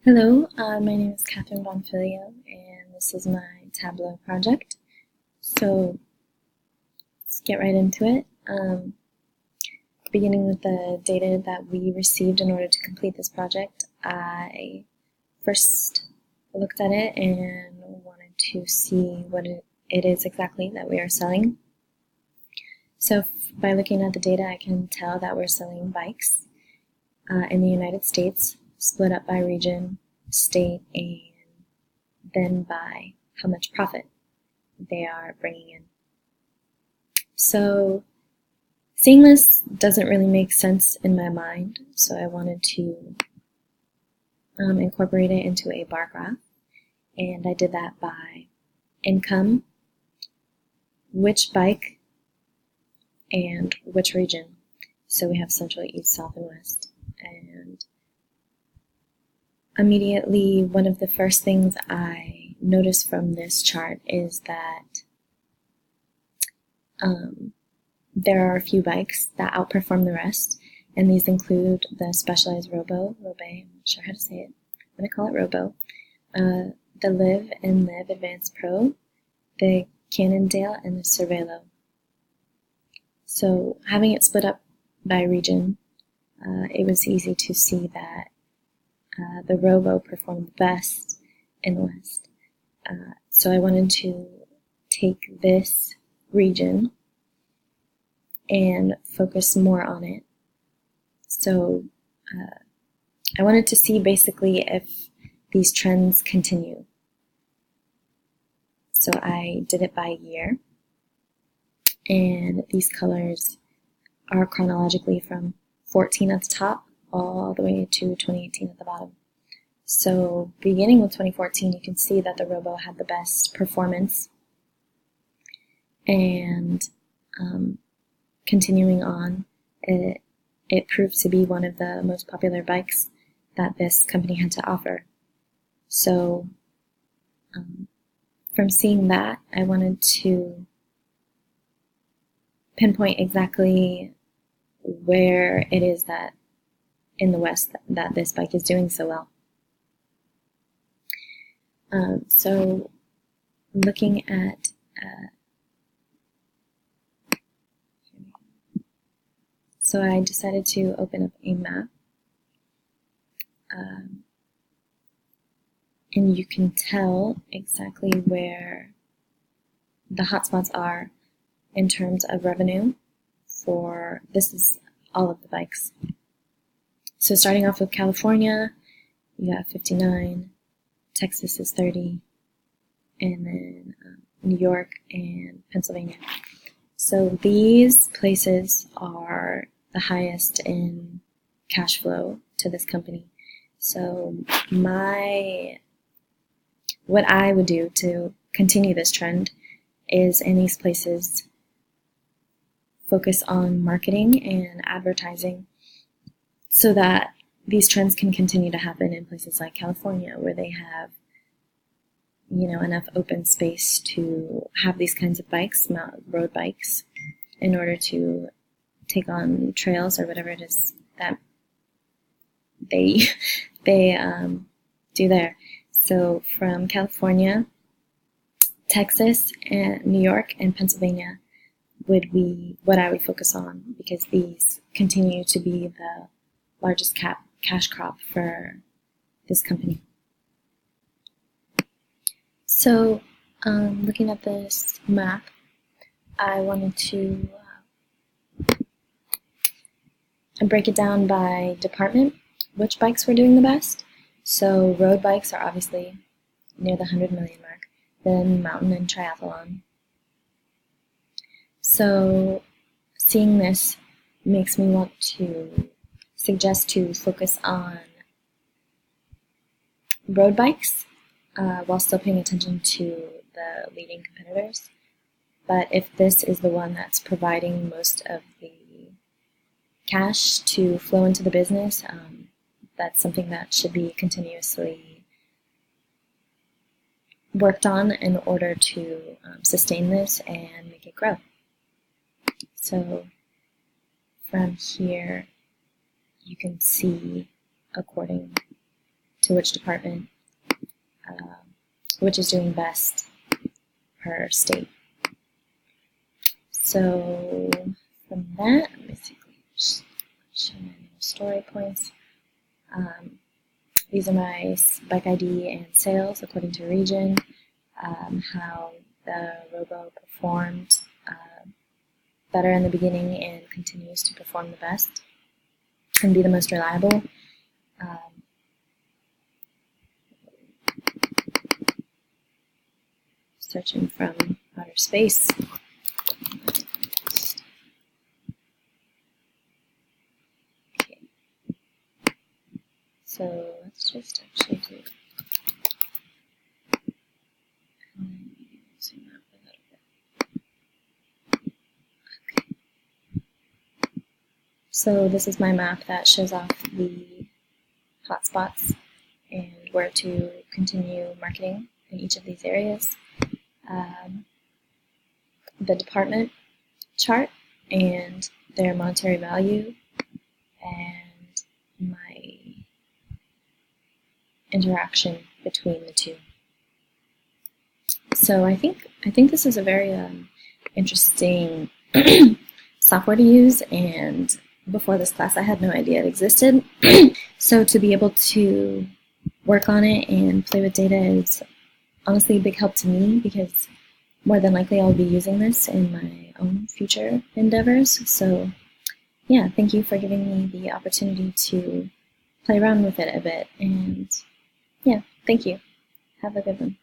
Hello, my name is Bonfiglio, and this is my Tableau project. So let's get right into it. Beginning with the data that we received in order to complete this project, I first looked at it and wanted to see what it is exactly that we are selling. So by looking at the data, I can tell that we're selling bikes in the United States, split up by region, state, and then by how much profit they are bringing in. So seeing this doesn't really make sense in my mind, so I wanted to incorporate it into a bar graph, and I did that by income, which bike, and which region. So we have central, east, south, and west. And immediately, one of the first things I noticed from this chart is that there are a few bikes that outperform the rest, and these include the Specialized Robo, I'm not sure how to say it, I'm going to call it Robo, the Live and Live Advanced Pro, the Cannondale, and the Cervelo. So having it split up by region, it was easy to see that the Robo performed the best in the West. So I wanted to take this region and focus more on it. So I wanted to see basically if these trends continue. So I did it by year, and these colors are chronologically from 14 at the top all the way to 2018 at the bottom. So beginning with 2014, you can see that the Robo had the best performance, and continuing on, it proved to be one of the most popular bikes that this company had to offer. So from seeing that, I wanted to pinpoint exactly where it is that in the West that this bike is doing so well. So looking at so I decided to open up a map, and you can tell exactly where the hotspots are in terms of revenue for, this is all of the bikes. So starting off with California, you got 59, Texas is 30, and then New York and Pennsylvania. So these places are the highest in cash flow to this company. So what I would do to continue this trend is in these places focus on marketing and advertising so that these trends can continue to happen in places like California, where they have enough open space to have these kinds of bikes, road bikes, in order to take on trails or whatever it is that they do there. So from California, Texas, and New York, and Pennsylvania would be what I would focus on, because these continue to be the largest cash crop for this company. So looking at this map, I wanted to break it down by department, which bikes were doing the best. So road bikes are obviously near the 100 million mark, then mountain and triathlon. So seeing this makes me want to suggest to focus on road bikes while still paying attention to the leading competitors. But if this is the one that's providing most of the cash to flow into the business, that's something that should be continuously worked on in order to sustain this and make it grow. So from here, you can see according to which department, which is doing best per state. So from that, I'm basically just showing my story points. These are my bike ID and sales according to region, how the robo performed better in the beginning and continues to perform the best and be the most reliable. Searching from outer space. Okay. So let's just actually do zoom out a little bit. Okay. So this is my map that shows off the hotspots and where to continue marketing in each of these areas. The department chart and their monetary value, and my interaction between the two. So I think this is a very interesting software to use, and before this class I had no idea it existed. So to be able to work on it and play with data is honestly a big help to me, because more than likely I'll be using this in my own future endeavors. So yeah, thank you for giving me the opportunity to play around with it a bit. And yeah, thank you. Have a good one.